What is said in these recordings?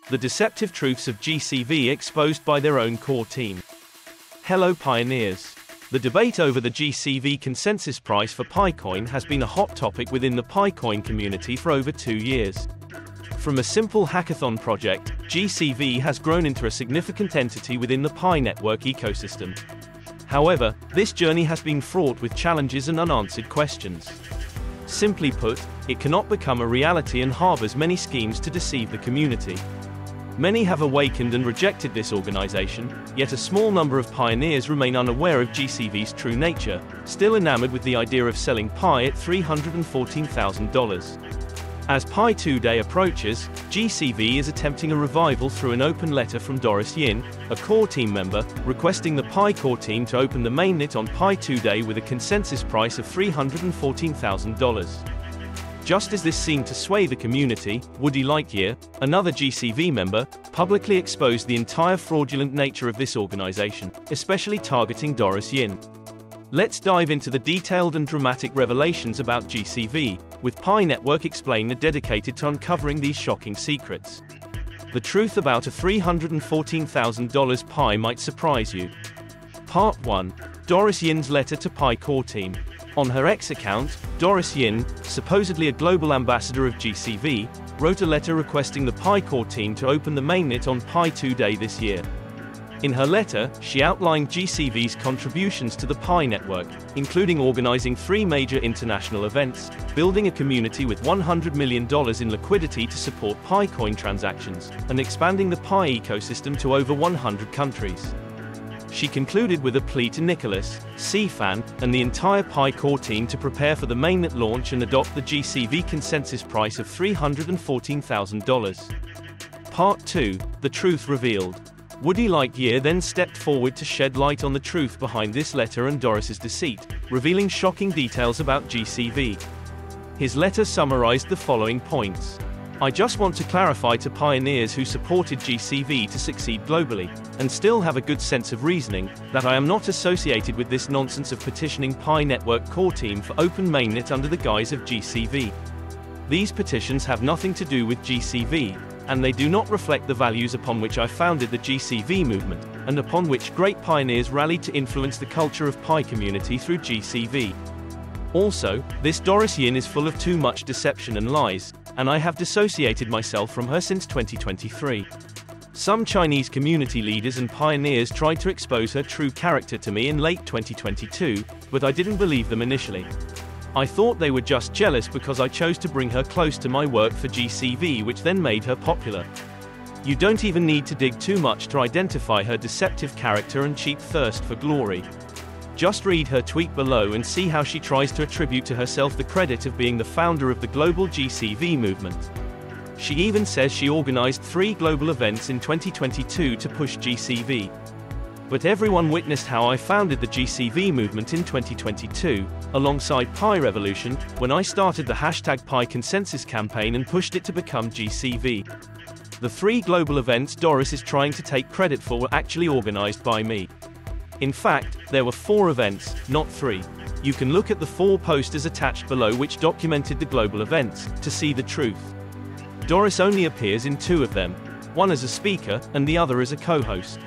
the deceptive truths of GCV exposed by their own core team. Hello pioneers. The debate over the GCV consensus price for Picoin has been a hot topic within the Picoin community for over 2 years. From a simple hackathon project, GCV has grown into a significant entity within the Pi network ecosystem. However, this journey has been fraught with challenges and unanswered questions. Simply put, it cannot become a reality and harbors many schemes to deceive the community. Many have awakened and rejected this organization, yet a small number of pioneers remain unaware of GCV's true nature, still enamored with the idea of selling Pi at $314,000. As Pi 2 Day approaches, GCV is attempting a revival through an open letter from Doris Yin, a core team member, requesting the Pi core team to open the mainnet on Pi 2 Day with a consensus price of $314,000. Just as this seemed to sway the community, Woody Lightyear, another GCV member, publicly exposed the entire fraudulent nature of this organization, especially targeting Doris Yin. Let's dive into the detailed and dramatic revelations about GCV, with Pi Network Explainer dedicated to uncovering these shocking secrets. The truth about a $314,000 Pi might surprise you. Part 1. Doris Yin's letter to Pi core team. On her X account, Doris Yin, supposedly a global ambassador of GCV, wrote a letter requesting the Pi core team to open the mainnet on Pi 2 Day this year. In her letter, she outlined GCV's contributions to the Pi network, including organizing 3 major international events, building a community with $100 million in liquidity to support Picoin transactions, and expanding the Pi ecosystem to over 100 countries. She concluded with a plea to Nicholas, CFan, and the entire Pi core team to prepare for the mainnet launch and adopt the GCV consensus price of $314,000. Part 2. The truth revealed. Woody Lightyear then stepped forward to shed light on the truth behind this letter and Doris's deceit, revealing shocking details about GCV. His letter summarized the following points. I just want to clarify to pioneers who supported GCV to succeed globally, and still have a good sense of reasoning, that I am not associated with this nonsense of petitioning Pi network core team for open mainnet under the guise of GCV. These petitions have nothing to do with GCV, and they do not reflect the values upon which I founded the GCV movement, and upon which great pioneers rallied to influence the culture of Pi community through GCV. Also, this Doris Yin is full of too much deception and lies, and I have dissociated myself from her since 2023. Some Chinese community leaders and pioneers tried to expose her true character to me in late 2022, but I didn't believe them initially. I thought they were just jealous because I chose to bring her close to my work for GCV, which then made her popular. You don't even need to dig too much to identify her deceptive character and cheap thirst for glory. Just read her tweet below and see how she tries to attribute to herself the credit of being the founder of the global GCV movement. She even says she organized 3 global events in 2022 to push GCV. But everyone witnessed how I founded the GCV movement in 2022, alongside Pi Revolution, when I started the hashtag Pi Consensus campaign and pushed it to become GCV. The 3 global events Doris is trying to take credit for were actually organized by me. In fact, there were 4 events, not 3. You can look at the 4 posters attached below which documented the global events, to see the truth. Doris only appears in 2 of them, one as a speaker, and the other as a co-host.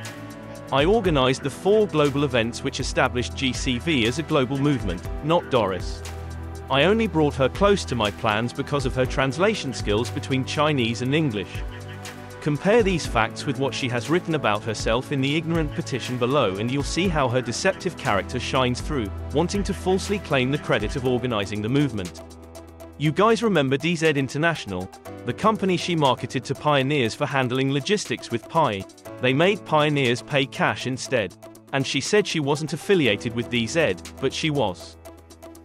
I organized the 4 global events which established GCV as a global movement, not Doris. I only brought her close to my plans because of her translation skills between Chinese and English. Compare these facts with what she has written about herself in the ignorant petition below and you'll see how her deceptive character shines through, wanting to falsely claim the credit of organizing the movement. You guys remember DZ International, the company she marketed to pioneers for handling logistics with Pi? They made pioneers pay cash instead. And she said she wasn't affiliated with DZ, but she was.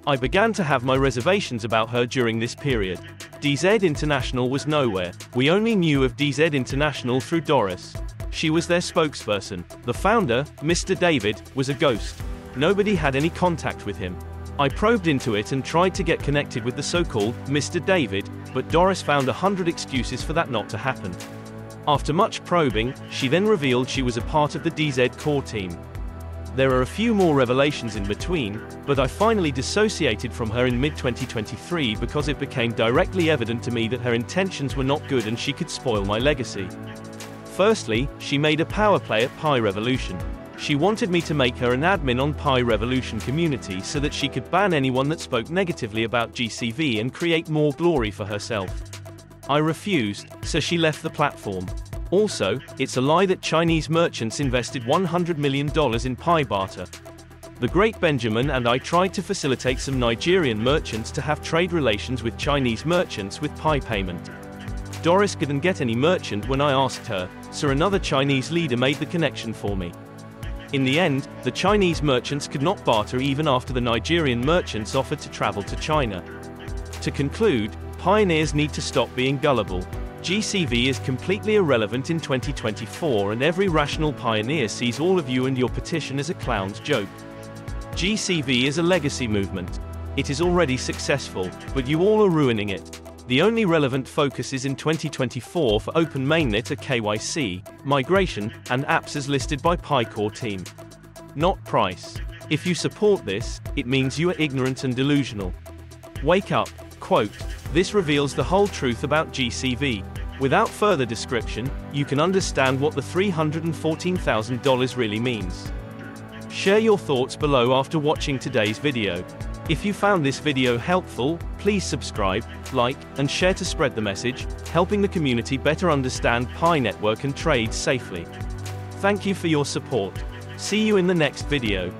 I began to have my reservations about her during this period. DZ International was nowhere. We only knew of DZ International through Doris. She was their spokesperson. The founder, Mr. David, was a ghost. Nobody had any contact with him. I probed into it and tried to get connected with the so-called Mr. David, but Doris found 100 excuses for that not to happen. After much probing, she then revealed she was a part of the DZ core team. There are a few more revelations in between, but I finally dissociated from her in mid-2023 because it became directly evident to me that her intentions were not good and she could spoil my legacy. Firstly, she made a power play at Pi Revolution. She wanted me to make her an admin on Pi Revolution community so that she could ban anyone that spoke negatively about GCV and create more glory for herself. I refused, so she left the platform. Also, it's a lie that Chinese merchants invested $100 million in Pi barter. The Great Benjamin and I tried to facilitate some Nigerian merchants to have trade relations with Chinese merchants with Pi payment. Doris couldn't get any merchant when I asked her, so another Chinese leader made the connection for me. In the end, the Chinese merchants could not barter even after the Nigerian merchants offered to travel to China. To conclude, pioneers need to stop being gullible. GCV is completely irrelevant in 2024 and every rational pioneer sees all of you and your petition as a clown's joke. GCV is a legacy movement. It is already successful, but you all are ruining it. The only relevant focus is in 2024 for open mainnet are KYC, migration, and apps as listed by Pi core team. Not price. If you support this, it means you are ignorant and delusional. Wake up. Quote, this reveals the whole truth about GCV. Without further description, you can understand what the $314,000 really means. Share your thoughts below after watching today's video. If you found this video helpful, please subscribe, like, and share to spread the message, helping the community better understand Pi network and trade safely. Thank you for your support. See you in the next video.